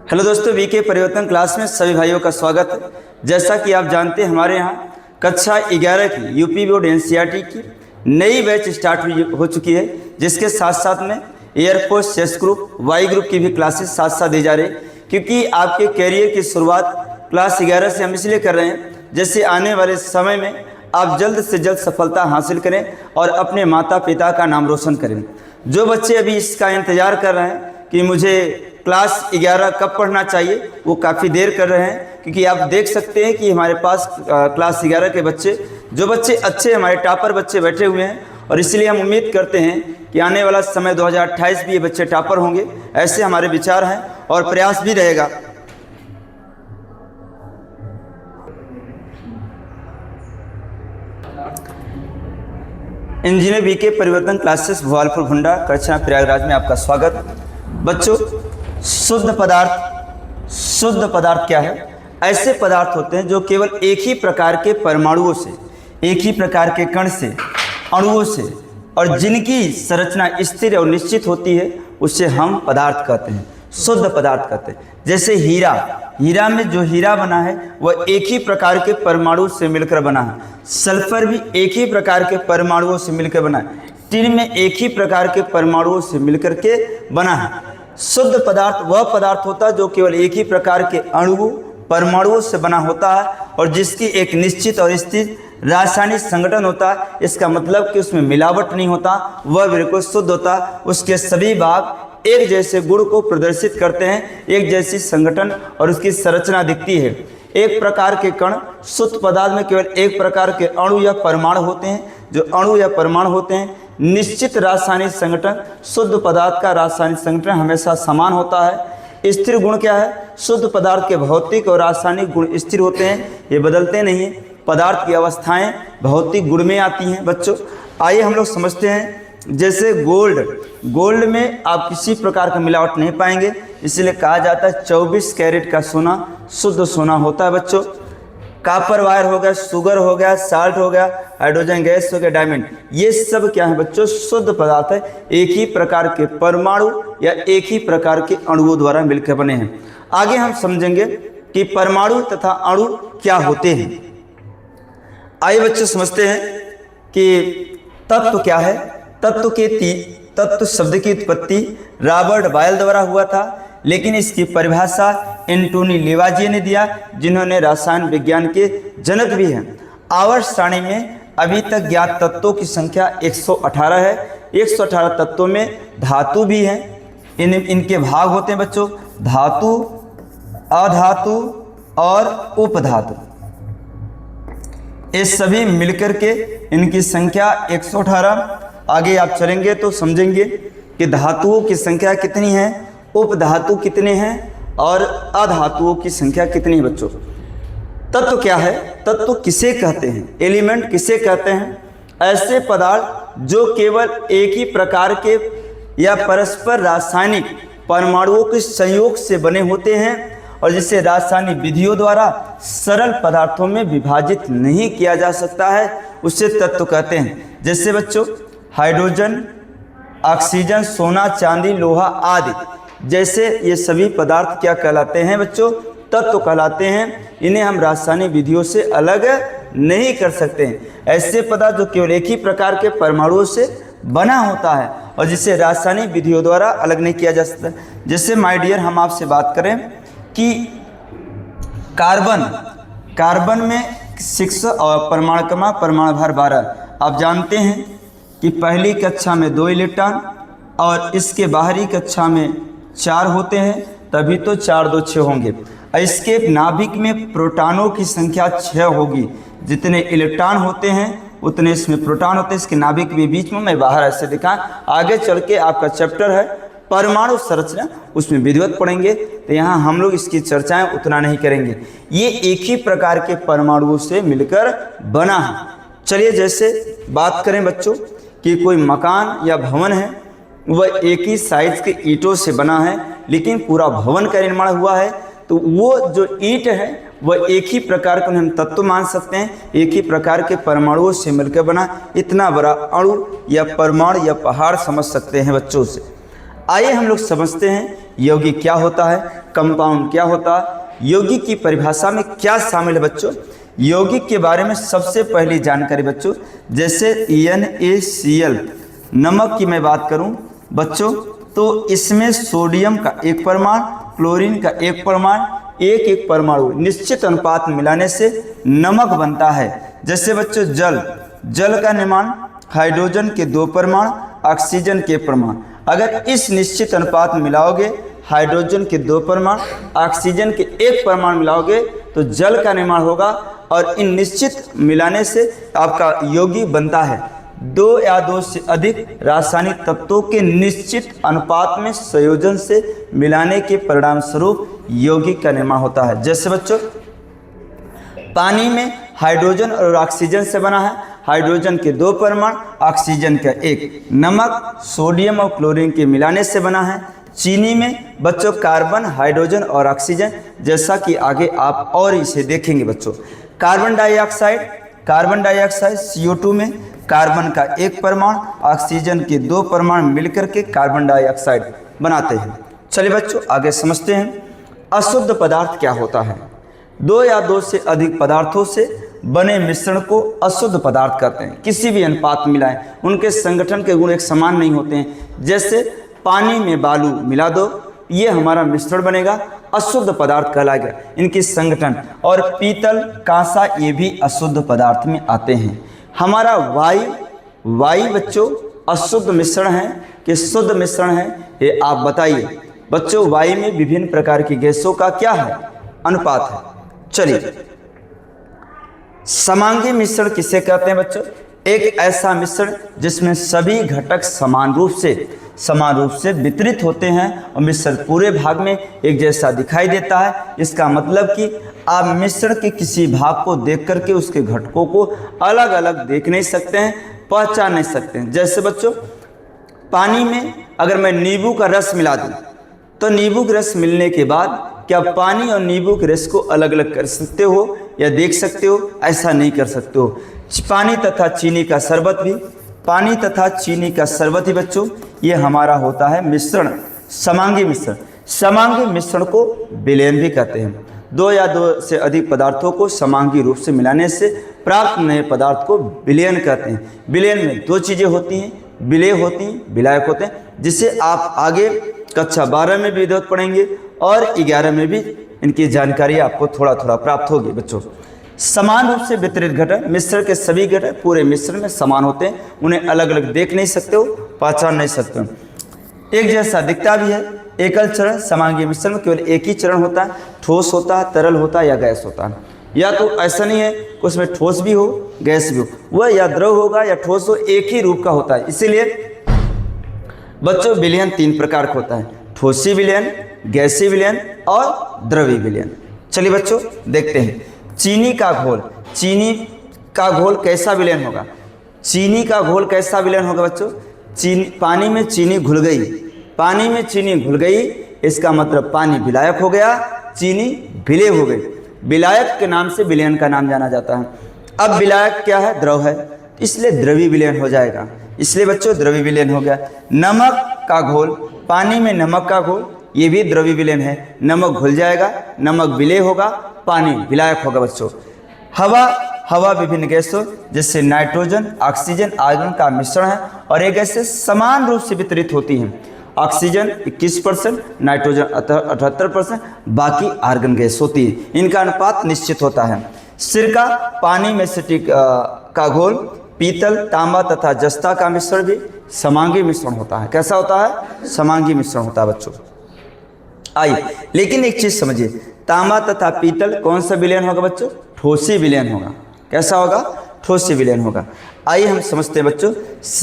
Hello दोस्तों, VK परिवर्तन class में सभी भाइयों का स्वागत है। जैसा कि आप जानते हैं, हमारे यहाँ कक्षा 11 की यूपी बोर्ड एनसीईआरटी की नई बैच स्टार्ट हो चुकी है, जिसके साथ साथ में एयरफोर्स चेस ग्रुप, वाई ग्रुप की भी क्लासेस साथ साथ दी जा रही है। क्योंकि आपके कैरियर की शुरुआत क्लास 11 से हम इसलिए कर रहे हैं, जैसे आने वाले समय में आप जल्द से जल्द सफलता हासिल करें और अपने माता पिता का नाम रोशन करें। जो बच्चे अभी इसका इंतज़ार कर रहे हैं कि मुझे क्लास 11 कब पढ़ना चाहिए, वो काफ़ी देर कर रहे हैं। क्योंकि आप देख सकते हैं कि हमारे पास क्लास 11 के बच्चे, जो बच्चे अच्छे हमारे टॉपर बच्चे बैठे हुए हैं, और इसलिए हम उम्मीद करते हैं कि आने वाला समय 2028 भी ये बच्चे टॉपर होंगे। ऐसे हमारे विचार हैं और प्रयास भी रहेगा। इंजीनियर वीके परिवर्तन क्लासेस भोपालपुर भुंडा कक्षा प्रयागराज में आपका स्वागत। बच्चों, शुद्ध पदार्थ क्या है? ऐसे पदार्थ होते हैं जो केवल एक ही प्रकार के परमाणुओं से, एक ही प्रकार के कण से, अणुओं से, और जिनकी संरचना स्थिर और निश्चित होती है, उससे हम पदार्थ कहते हैं, शुद्ध पदार्थ कहते हैं। जैसे हीरा में जो हीरा बना है वह एक ही प्रकार के परमाणु से मिलकर बना है। सल्फर भी एक ही प्रकार के परमाणुओं से मिलकर बना है। टिन में एक ही प्रकार के परमाणुओं से मिलकर के बना है। शुद्ध पदार्थ वह पदार्थ होता है जो केवल एक ही प्रकार के अणुओं, परमाणुओं से बना होता है और जिसकी एक निश्चित और स्थिर रासायनिक संगठन होता है। इसका मतलब कि उसमें मिलावट नहीं होता, वह बिल्कुल शुद्ध होता। उसके सभी भाग एक जैसे गुण को प्रदर्शित करते हैं, एक जैसी संगठन और उसकी संरचना दिखती है। एक प्रकार के कण, शुद्ध पदार्थ में केवल एक प्रकार के अणु या परमाणु होते हैं। जो अणु या परमाणु होते हैं, निश्चित रासायनिक संगठन। शुद्ध पदार्थ का रासायनिक संगठन हमेशा समान होता है। स्थिर गुण क्या है? शुद्ध पदार्थ के भौतिक और रासायनिक गुण स्थिर होते हैं, ये बदलते नहीं हैं। पदार्थ की अवस्थाएं भौतिक गुण में आती हैं। बच्चों, आइए हम लोग समझते हैं। जैसे गोल्ड में आप किसी प्रकार का मिलावट नहीं पाएंगे, इसलिए कहा जाता है 24 कैरेट का सोना शुद्ध सोना होता है। बच्चों, कॉपर वायर हो गया, शुगर हो गया, साल्ट हो गया, हाइड्रोजन गैस हो गया, डायमंड, ये सब क्या है बच्चों? शुद्ध पदार्थ है। एक ही प्रकार के परमाणु या एक ही प्रकार के अणुओं द्वारा मिलकर बने हैं। आगे हम समझेंगे कि परमाणु तथा अणु क्या होते हैं। आइए बच्चों समझते हैं कि तत्व क्या है। तत्व शब्द की उत्पत्ति रॉबर्ट बायल द्वारा हुआ था, लेकिन इसकी परिभाषा एंटोनी लेवाजिए ने दिया, जिन्होंने रसायन विज्ञान के जनक भी हैं। आवर्त सारणी में अभी तक ज्ञात तत्वों की संख्या 118 है। 118 तत्वों में धातु भी हैं। इनके भाग होते हैं बच्चों, धातु, अधातु और उपधातु। ये सभी मिलकर के इनकी संख्या 118। आगे आप चलेंगे तो समझेंगे कि धातुओं की संख्या कितनी है, उपधातु कितने हैं और अधातुओं की संख्या कितनी है। बच्चों, तत्व क्या है? तत्व किसे कहते हैं? एलिमेंट किसे कहते हैं? ऐसे पदार्थ जो केवल एक ही प्रकार के या परस्पर रासायनिक परमाणुओं के संयोग से बने होते हैं और जिसे रासायनिक विधियों द्वारा सरल पदार्थों में विभाजित नहीं किया जा सकता है, उसे तत्व कहते हैं। जैसे बच्चों, हाइड्रोजन, ऑक्सीजन, सोना, चांदी, लोहा आदि जैसे ये सभी पदार्थ क्या कहलाते हैं बच्चों? तत्व कहलाते हैं। इन्हें हम रासायनिक विधियों से अलग नहीं कर सकते हैं। ऐसे पदार्थ जो केवल एक ही प्रकार के परमाणुओं से बना होता है और जिसे रासायनिक विधियों द्वारा अलग नहीं किया जा सकता। जैसे माय डियर, हम आपसे बात करें कि कार्बन में 6 और परमाणु क्रमांक, परमाणु भार 12। आप जानते हैं कि पहली कक्षा में 2 इलेक्ट्रॉन और इसके बाहरी कक्षा में 4 होते हैं, तभी तो 4 2 6 होंगे। इसके नाभिक में प्रोटॉनों की संख्या 6 होगी। जितने इलेक्ट्रॉन होते हैं उतने इसमें प्रोटॉन होते हैं। इसके नाभिक के बीच में मैं बाहर ऐसे दिखा। आगे चल के आपका चैप्टर है परमाणु संरचना, उसमें विधिवत पढ़ेंगे, तो यहाँ हम लोग इसकी चर्चाएं उतना नहीं करेंगे। ये एक ही प्रकार के परमाणुओं से मिलकर बना है। चलिए, जैसे बात करें बच्चों कि कोई मकान या भवन है, वह एक ही साइज के ईंटों से बना है, लेकिन पूरा भवन का निर्माण हुआ है, तो वो जो ईंट है वह एक ही प्रकार का हम तत्व मान सकते हैं। एक ही प्रकार के परमाणुओं से मिलकर बना इतना बड़ा अणु या परमाणु या पहाड़ समझ सकते हैं बच्चों से। आइए हम लोग समझते हैं यौगिक क्या होता है, कंपाउंड क्या होता है, यौगिक की परिभाषा में क्या शामिल है बच्चों। यौगिक के बारे में सबसे पहली जानकारी बच्चों, जैसे NaCl नमक की मैं बात करूं बच्चों, तो इसमें सोडियम का एक परमाणु, क्लोरीन का एक परमाणु, एक परमाणु निश्चित अनुपात में मिलाने से नमक बनता है। जैसे बच्चों जल का निर्माण हाइड्रोजन के 2 परमाणु, ऑक्सीजन के परमाणु, अगर इस निश्चित अनुपात में मिलाओगे, हाइड्रोजन के 2 परमाणु, ऑक्सीजन के 1 परमाणु मिलाओगे तो जल का निर्माण होगा, और इन निश्चित मिलाने से आपका यौगिक बनता है। 2 या 2 से अधिक रासायनिक तत्वों के निश्चित अनुपात में संयोजन से मिलाने के परिणाम स्वरूप यौगिक का निर्माण होता है। जैसे बच्चों पानी में हाइड्रोजन और ऑक्सीजन से बना है, हाइड्रोजन के 2 परमाणु, ऑक्सीजन का 1। नमक सोडियम और क्लोरीन के मिलाने से बना है। चीनी में बच्चों कार्बन, हाइड्रोजन और ऑक्सीजन, जैसा कि आगे आप और इसे देखेंगे बच्चों। कार्बन डाइऑक्साइड CO2 में कार्बन का 1 परमाणु, ऑक्सीजन के 2 परमाणु मिलकर के कार्बन डाइऑक्साइड बनाते हैं। चलिए बच्चों आगे समझते हैं अशुद्ध पदार्थ क्या होता है। 2 या 2 से अधिक पदार्थों से बने मिश्रण को अशुद्ध पदार्थ कहते हैं। किसी भी अनुपात में मिलाएं, उनके संगठन के गुण एक समान नहीं होते हैं। जैसे पानी में बालू मिला दो, ये हमारा मिश्रण बनेगा, अशुद्ध पदार्थ कहलाएगा। इनकी संगठन और पीतल, कांसा ये भी अशुद्ध पदार्थ में आते हैं। हमारा वायु बच्चों अशुद्ध मिश्रण है कि शुद्ध मिश्रण है, ये आप बताइए बच्चों। वायु में विभिन्न प्रकार की गैसों का क्या है, अनुपात है। चलिए समांगी मिश्रण किसे कहते हैं बच्चों। एक ऐसा मिश्रण जिसमें सभी घटक समान रूप से वितरित होते हैं और मिश्रण पूरे भाग में एक जैसा दिखाई देता है। इसका मतलब कि आप मिश्रण के किसी भाग को देख करके उसके घटकों को अलग अलग देख नहीं सकते हैं, पहचान नहीं सकते हैं। जैसे बच्चों पानी में अगर मैं नींबू का रस मिला दूं, तो नींबू का रस मिलने के बाद क्या पानी और नींबू के रस को अलग अलग कर सकते हो या देख सकते हो? ऐसा नहीं कर सकते हो। पानी तथा चीनी का शरबत ही बच्चों ये हमारा होता है मिश्रण, समांगी मिश्रण। समांगी मिश्रण को विलयन भी कहते हैं। 2 या 2 से अधिक पदार्थों को समांगी रूप से मिलाने से प्राप्त नए पदार्थ को विलयन कहते हैं। विलयन में 2 चीज़ें होती हैं, विलेय होती हैं, विलायक होते हैं, जिसे आप आगे कक्षा 12 में भी विधिवत पढ़ेंगे और 11 में भी इनकी जानकारी आपको थोड़ा थोड़ा प्राप्त होगी बच्चों। समान रूप से वितरित घटक, मिश्रण के सभी घटक पूरे मिश्रण में समान होते हैं, उन्हें अलग अलग देख नहीं सकते हो, पहचान नहीं सकते हो, एक जैसा दिखता भी है। एकल चरण समांगी मिश्रण में केवल एक ही चरण होता है, ठोस होता है, तरल होता है या गैस होता है। या तो ऐसा नहीं है कि उसमें ठोस भी हो गैस भी हो, वह या द्रव होगा या ठोस हो, एक ही रूप का होता है। इसीलिए बच्चों विलयन 3 प्रकार का होता है, ठोसी विलयन, गैसीय विलयन और द्रवीय विलयन। चलिए बच्चों देखते हैं चीनी का घोल कैसा विलयन होगा। चीनी का घोल कैसा विलयन होगा बच्चों। पानी में चीनी घुल गई, इसका मतलब पानी विलायक हो गया, चीनी विलेय हो गई। विलायक के नाम से विलयन का नाम जाना जाता है। अब विलायक क्या है, द्रव है, इसलिए द्रवीय विलयन हो जाएगा। इसलिए बच्चों द्रवीय विलयन हो गया। नमक का घोल, पानी में नमक का घोल, ये भी द्रवीय विलयन है। नमक घुल जाएगा, नमक विलेय होगा, पानी विलायक होगा बच्चों। हवा विभिन्न गैसों जैसे नाइट्रोजन, ऑक्सीजन, आर्गन का मिश्रण है और ये गैसें समान रूप से वितरित होती हैं। ऑक्सीजन 21%, नाइट्रोजन 78%, बाकी आर्गन गैस होती है। इनका अनुपात निश्चित होता है। सिरका, पानी में एसिटिक का घोल, पीतल, तांबा तथा जस्ता का मिश्रण भी समांगी मिश्रण होता है। कैसा होता है, समांगी मिश्रण होता है बच्चों। आइए लेकिन एक चीज समझिए, तांबा तथा पीतल कौन सा विलयन होगा बच्चों, ठोसी विलयन होगा। कैसा होगा, ठोसी विलयन होगा। आइए हम समझते हैं बच्चों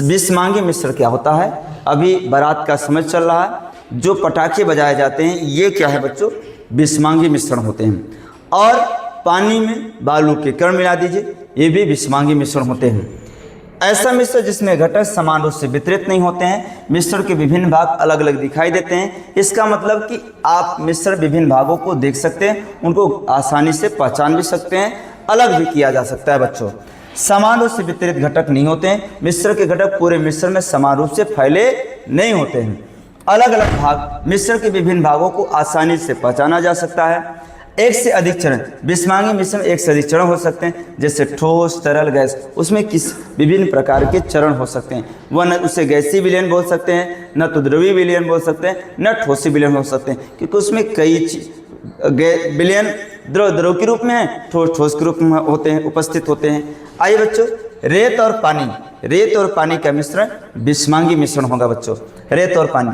विषमांगी मिश्रण क्या होता है। अभी बारात का समय चल रहा है, जो पटाखे बजाए जाते हैं ये क्या है बच्चों, विषमांगी मिश्रण होते हैं। और पानी में बालू के कण मिला दीजिए, ये भी विषमांगी मिश्रण होते हैं। ऐसा मिश्रण जिसमें घटक समान रूप से वितरित नहीं होते हैं, मिश्रण के विभिन्न भाग अलग अलग दिखाई देते हैं। इसका मतलब कि आप मिश्रण विभिन्न भागों को देख सकते हैं, उनको आसानी से पहचान भी सकते हैं, अलग भी किया जा सकता है बच्चों। समान रूप से वितरित घटक नहीं होते हैं, मिश्रण के घटक पूरे मिश्रण में समान रूप से फैले नहीं होते हैं। अलग अलग भाग, मिश्रण के विभिन्न भागों को आसानी से पहचाना जा सकता है। एक से अधिक चरण, विषमांगी मिश्रण एक से अधिक चरण हो सकते हैं, जैसे ठोस, तरल, गैस। उसमें किस विभिन्न प्रकार के चरण हो सकते हैं। वह न उसे गैसीय विलयन बोल सकते हैं, न तो द्रवीय विलयन बोल सकते हैं, न ठोसीय विलयन हो सकते हैं, क्योंकि उसमें कई विलयन द्रव के रूप में है, ठोस के रूप में होते हैं, उपस्थित होते हैं। आइए बच्चों, रेत और पानी का मिश्रण विषमांगी मिश्रण होगा बच्चों। रेत और पानी,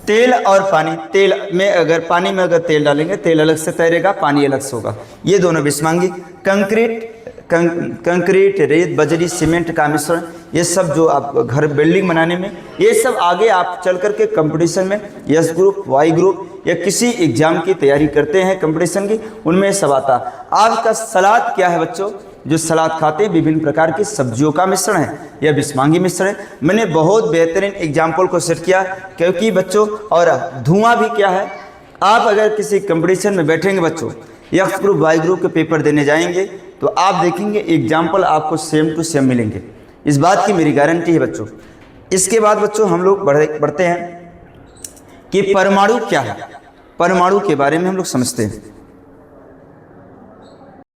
तेल और पानी, तेल में अगर पानी में अगर तेल डालेंगे, तेल अलग से तैरेगा, पानी अलग से होगा, ये दोनों विषमांगी। कंक्रीट, रेत, बजरी, सीमेंट का मिश्रण, ये सब जो आप घर बिल्डिंग बनाने में, ये सब आगे आप चल करके कंपटीशन में यस ग्रुप, वाई ग्रुप या किसी एग्जाम की तैयारी करते हैं कंपटीशन की, उनमें सब आता। आपका सलाद क्या है बच्चों, जो सलाद खाते हैं, विभिन्न प्रकार की सब्जियों का मिश्रण है, यह विषमांगी मिश्रण है। मैंने बहुत बेहतरीन एग्जाम्पल को सेट किया, क्योंकि बच्चों, और धुआं भी क्या है, आप अगर किसी कंपटीशन में बैठेंगे बच्चों, एक्स ग्रुप, वाई ग्रुप के पेपर देने जाएंगे, तो आप देखेंगे एग्जाम्पल आपको सेम टू सेम मिलेंगे, इस बात की मेरी गारंटी है बच्चों। इसके बाद बच्चों हम लोग बढ़ते हैं कि परमाणु क्या है। परमाणु के बारे में हम लोग समझते हैं।